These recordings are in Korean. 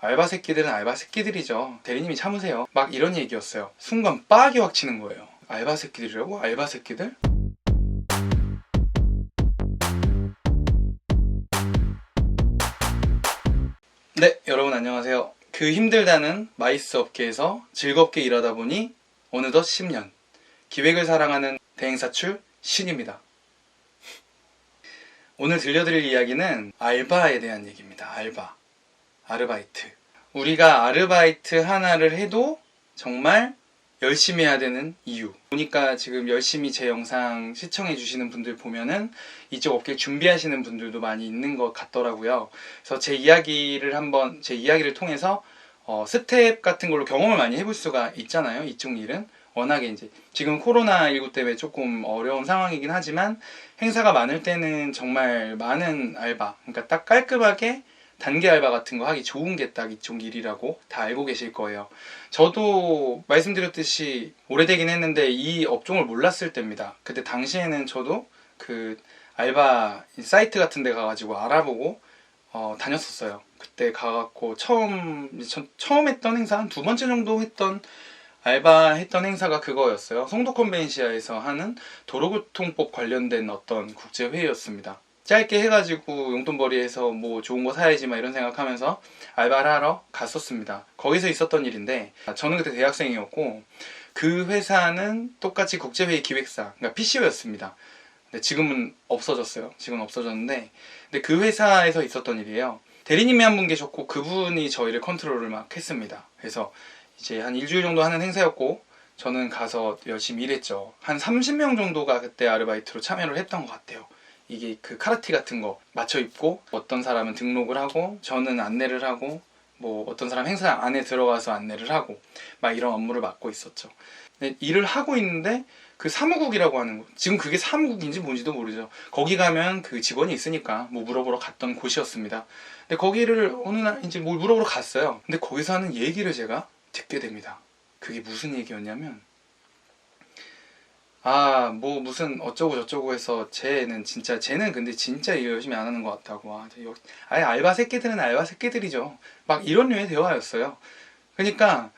알바 새끼들은 알바 새끼들이죠. 대리님이 참으세요. 막 이런 얘기였어요. 순간 빡이 확 치는 거예요. 알바 새끼들이라고? 알바 새끼들? 네, 여러분 안녕하세요. 그 힘들다는 마이스 업계에서 즐겁게 일하다 보니 어느덧 10년. 기획을 사랑하는 대행사출 신입니다. 오늘 들려드릴 이야기는 알바에 대한 얘기입니다. 아르바이트. 우리가 아르바이트 하나를 해도 정말 열심히 해야 되는 이유. 보니까 지금 열심히 제 영상 시청해 주시는 분들 보면은 이쪽 업계 준비하시는 분들도 많이 있는 것 같더라고요. 그래서 제 이야기를 통해서 스텝 같은 걸로 경험을 많이 해볼 수가 있잖아요. 이쪽 일은. 워낙에 이제 지금 코로나19 때문에 조금 어려운 상황이긴 하지만 행사가 많을 때는 정말 많은 알바, 그러니까 딱 깔끔하게 단기 알바 같은 거 하기 좋은 게 딱 이쪽 일이라고 다 알고 계실 거예요. 저도 말씀드렸듯이 오래되긴 했는데 이 업종을 몰랐을 때입니다. 그때 당시에는 저도 그 알바 사이트 같은 데 가가지고 알아보고 다녔었어요. 그때 가갖고 처음 했던 행사 한 두 번째 정도 알바 했던 행사가 그거였어요. 송도 컨벤시아에서 하는 도로교통법 관련된 어떤 국제회의였습니다. 짧게 해가지고 용돈벌이해서 뭐 좋은 거 사야지 막 이런 생각하면서 알바를 하러 갔었습니다. 거기서 있었던 일인데 저는 그때 대학생이었고 그 회사는 똑같이 국제회의 기획사, 그러니까 PCO였습니다. 근데 지금은 없어졌어요. 지금은 없어졌는데 근데 그 회사에서 있었던 일이에요. 대리님이 한 분 계셨고 그분이 저희를 컨트롤을 막 했습니다. 그래서 이제 한 일주일 정도 하는 행사였고 저는 가서 열심히 일했죠. 한 30명 정도가 그때 아르바이트로 참여를 했던 것 같아요. 이게 그 카르티 같은 거 맞춰 입고 어떤 사람은 등록을 하고 저는 안내를 하고 뭐 어떤 사람 행사 안에 들어가서 안내를 하고 막 이런 업무를 맡고 있었죠. 근데 일을 하고 있는데 그 사무국이라고 하는 곳, 지금 그게 사무국인지 뭔지도 모르죠. 거기 가면 그 직원이 있으니까 뭐 물어보러 갔던 곳이었습니다. 근데 거기를 어느 날 이제 뭘 물어보러 갔어요. 근데 거기서 하는 얘기를 제가 듣게 됩니다. 그게 무슨 얘기였냐면 뭐 무슨 어쩌고 저쩌고 해서 쟤는 근데 진짜 일 열심히 안 하는 것 같다고. 아예 알바 새끼들은 알바 새끼들이죠. 막 이런 류의 대화였어요. 그러니까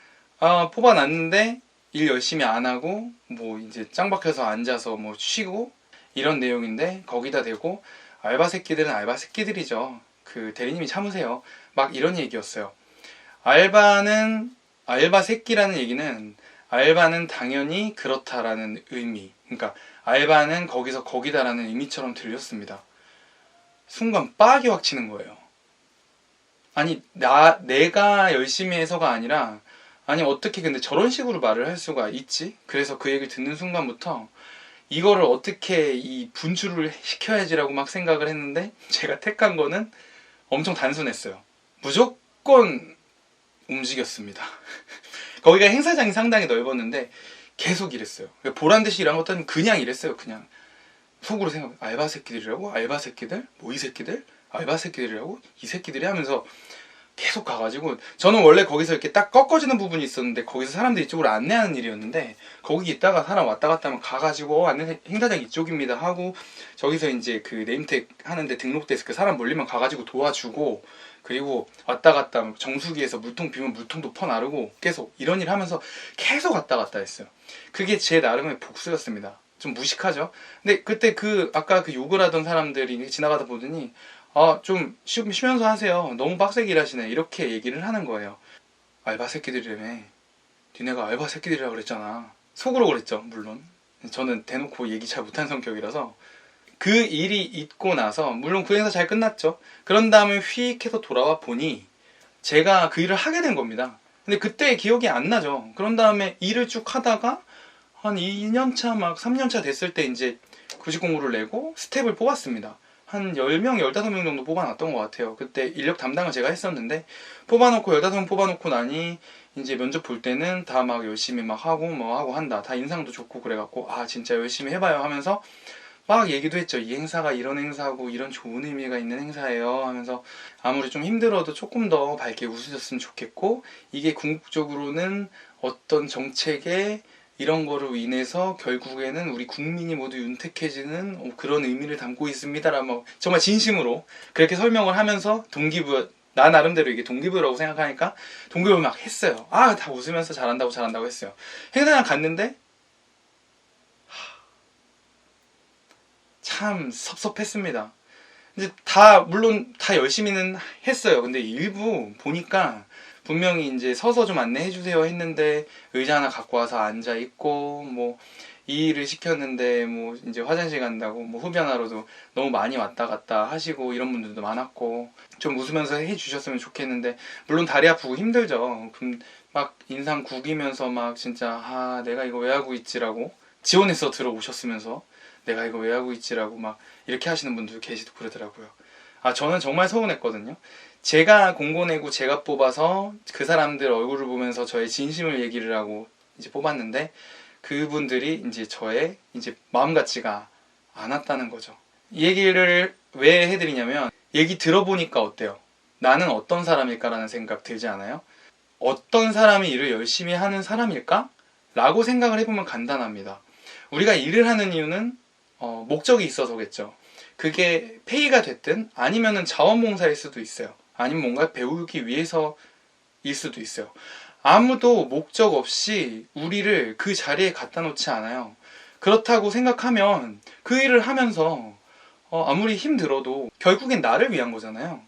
뽑아놨는데 일 열심히 안 하고 뭐 이제 짱 박혀서 앉아서 뭐 쉬고 이런 내용인데 거기다 대고 알바 새끼들은 알바 새끼들이죠. 그 대리님이 참으세요. 막 이런 얘기였어요. 알바 새끼라는 얘기는 알바는 당연히 그렇다라는 의미, 그러니까 알바는 거기서 거기다라는 의미처럼 들렸습니다. 순간 빡이 확 치는 거예요. 아니 내가 열심히 해서가 아니라 아니 어떻게 근데 저런 식으로 말을 할 수가 있지? 그래서 그 얘기를 듣는 순간부터 이거를 어떻게 이 분출을 시켜야지라고 막 생각을 했는데 제가 택한 거는 엄청 단순했어요. 무조건 움직였습니다. 거기가 행사장이 상당히 넓었는데 계속 일했어요. 보란듯이 일한 것도 아니고 그냥 일했어요. 그냥 속으로 생각, 알바 새끼들이라고? 알바 새끼들? 뭐 이 새끼들? 알바 새끼들이라고? 이 새끼들이 하면서 계속 가가지고 저는 원래 거기서 이렇게 딱 꺾어지는 부분이 있었는데 거기서 사람들 이쪽으로 안내하는 일이었는데 거기 있다가 사람 왔다 갔다 하면 가가지고 안내 행사장 이쪽입니다 하고 저기서 이제 그 네임택 하는데 등록 데스크 사람 몰리면 가가지고 도와주고 그리고 왔다 갔다 정수기에서 물통 비면 물통도 퍼나르고 계속 이런 일 하면서 계속 왔다 갔다 했어요. 그게 제 나름의 복수였습니다. 좀 무식하죠? 근데 그때 아까 그 욕을 하던 사람들이 지나가다 보더니 좀 쉬면서 하세요. 너무 빡세게 일하시네. 이렇게 얘기를 하는 거예요. 알바 새끼들이라며. 니네가 알바 새끼들이라고 그랬잖아. 속으로 그랬죠, 물론. 저는 대놓고 얘기 잘 못하는 성격이라서. 그 일이 있고 나서 물론 그 행사 잘 끝났죠. 그런 다음에 휙 해서 돌아와 보니 제가 그 일을 하게 된 겁니다. 근데 그때 기억이 안 나죠. 그런 다음에 일을 쭉 하다가 한 2년차 막 3년차 됐을 때 이제 구직 공고를 내고 스텝을 뽑았습니다. 한 10명, 15명 정도 뽑아놨던 것 같아요. 그때 인력 담당을 제가 했었는데 15명 뽑아놓고 나니 이제 면접 볼 때는 다 막 열심히 막 하고 뭐 하고 한다. 다 인상도 좋고 그래갖고 진짜 열심히 해봐요 하면서 막 얘기도 했죠. 이 행사가 이런 행사고 이런 좋은 의미가 있는 행사예요 하면서 아무리 좀 힘들어도 조금 더 밝게 웃으셨으면 좋겠고 이게 궁극적으로는 어떤 정책에 이런 거로 인해서 결국에는 우리 국민이 모두 윤택해지는 그런 의미를 담고 있습니다라고 정말 진심으로 그렇게 설명을 하면서 나 나름대로 이게 동기부여라고 생각하니까 동기부여 막 했어요. 아, 다 웃으면서 잘한다고 했어요. 행사장 갔는데 참 섭섭했습니다. 이제 물론 다 열심히는 했어요. 근데 일부 보니까 분명히 이제 서서 좀 안내해 주세요 했는데 의자 하나 갖고 와서 앉아 있고, 뭐 이 일을 시켰는데 뭐 이제 화장실 간다고 뭐 흡연하러도 너무 많이 왔다 갔다 하시고 이런 분들도 많았고, 좀 웃으면서 해 주셨으면 좋겠는데 물론 다리 아프고 힘들죠. 그럼 막 인상 구기면서 막 진짜 내가 이거 왜 하고 있지라고, 지원해서 들어오셨으면서 내가 이거 왜 하고 있지라고 막 이렇게 하시는 분들도 계시고 그러더라고요. 저는 정말 서운했거든요. 제가 공고 내고 제가 뽑아서 그 사람들 얼굴을 보면서 저의 진심을 얘기를 하고 이제 뽑았는데, 그분들이 이제 저의 이제 마음 같지가 않았다는 거죠. 이 얘기를 왜 해드리냐면, 얘기 들어보니까 어때요? 나는 어떤 사람일까라는 생각 들지 않아요? 어떤 사람이 일을 열심히 하는 사람일까? 라고 생각을 해보면 간단합니다. 우리가 일을 하는 이유는 목적이 있어서겠죠. 그게 페이가 됐든 아니면은 자원봉사일 수도 있어요. 아니면 뭔가 배우기 위해서일 수도 있어요. 아무도 목적 없이 우리를 그 자리에 갖다 놓지 않아요. 그렇다고 생각하면 그 일을 하면서 아무리 힘들어도 결국엔 나를 위한 거잖아요.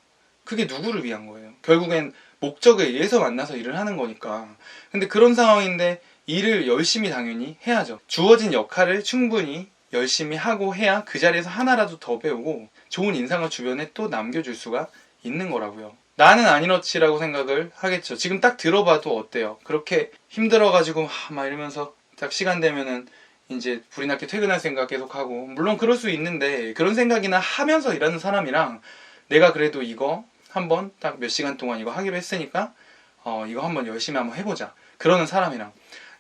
그게 누구를 위한 거예요? 결국엔 목적에 의해서 만나서 일을 하는 거니까. 근데 그런 상황인데 일을 열심히 당연히 해야죠. 주어진 역할을 충분히 열심히 하고 해야 그 자리에서 하나라도 더 배우고 좋은 인상을 주변에 또 남겨줄 수가 있는 거라고요. 나는 안 이렇지라고 생각을 하겠죠. 지금 딱 들어봐도 어때요? 그렇게 힘들어가지고 막 이러면서 딱 시간 되면은 이제 불이 나게 퇴근할 생각 계속하고, 물론 그럴 수 있는데 그런 생각이나 하면서 일하는 사람이랑 내가 그래도 이거 한번 딱 몇 시간 동안 이거 하기로 했으니까 이거 한번 열심히 한번 해보자 그러는 사람이랑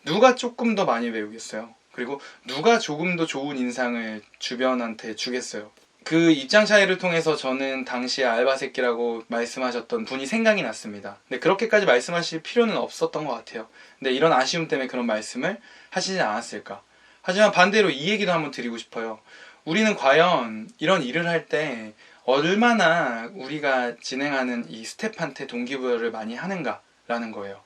누가 조금 더 많이 배우겠어요? 그리고 누가 조금 더 좋은 인상을 주변한테 주겠어요? 그 입장 차이를 통해서 저는 당시에 알바새끼라고 말씀하셨던 분이 생각이 났습니다. 근데 그렇게까지 말씀하실 필요는 없었던 것 같아요. 근데 이런 아쉬움 때문에 그런 말씀을 하시지 않았을까. 하지만 반대로 이 얘기도 한번 드리고 싶어요. 우리는 과연 이런 일을 할 때 얼마나 우리가 진행하는 이 스텝한테 동기부여를 많이 하는가라는 거예요.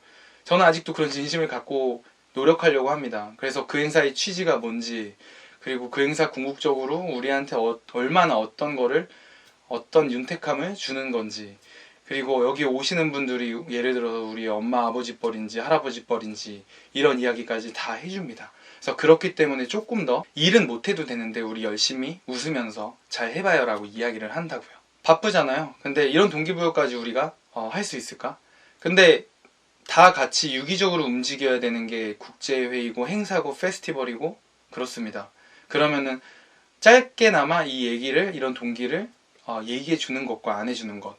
저는 아직도 그런 진심을 갖고 노력하려고 합니다. 그래서 그 행사의 취지가 뭔지, 그리고 그 행사 궁극적으로 우리한테 얼마나 어떤 거를, 어떤 윤택함을 주는 건지, 그리고 여기 오시는 분들이 예를 들어서 우리 엄마 아버지 뻘인지 할아버지 뻘인지 이런 이야기까지 다 해줍니다. 그래서 그렇기 때문에 조금 더 일은 못해도 되는데 우리 열심히 웃으면서 잘 해봐요 라고 이야기를 한다고요. 바쁘잖아요. 근데 이런 동기부여까지 우리가 할 수 있을까? 근데 다 같이 유기적으로 움직여야 되는 게 국제회의고 행사고 페스티벌이고 그렇습니다. 그러면은 짧게나마 이 얘기를, 이런 동기를 얘기해 주는 것과 안 해주는 것,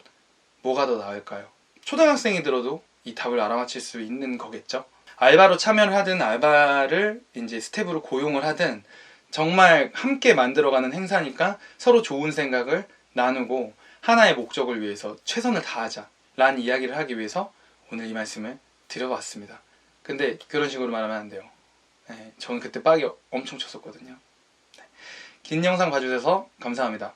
뭐가 더 나을까요? 초등학생이 들어도 이 답을 알아맞힐 수 있는 거겠죠? 알바로 참여를 하든 알바를 이제 스텝으로 고용을 하든 정말 함께 만들어가는 행사니까 서로 좋은 생각을 나누고 하나의 목적을 위해서 최선을 다하자 라는 이야기를 하기 위해서 오늘 이 말씀을 드려봤습니다. 근데 그런 식으로 말하면 안 돼요. 네, 저는 그때 빡이 엄청 쳤었거든요. 긴 영상 봐주셔서 감사합니다.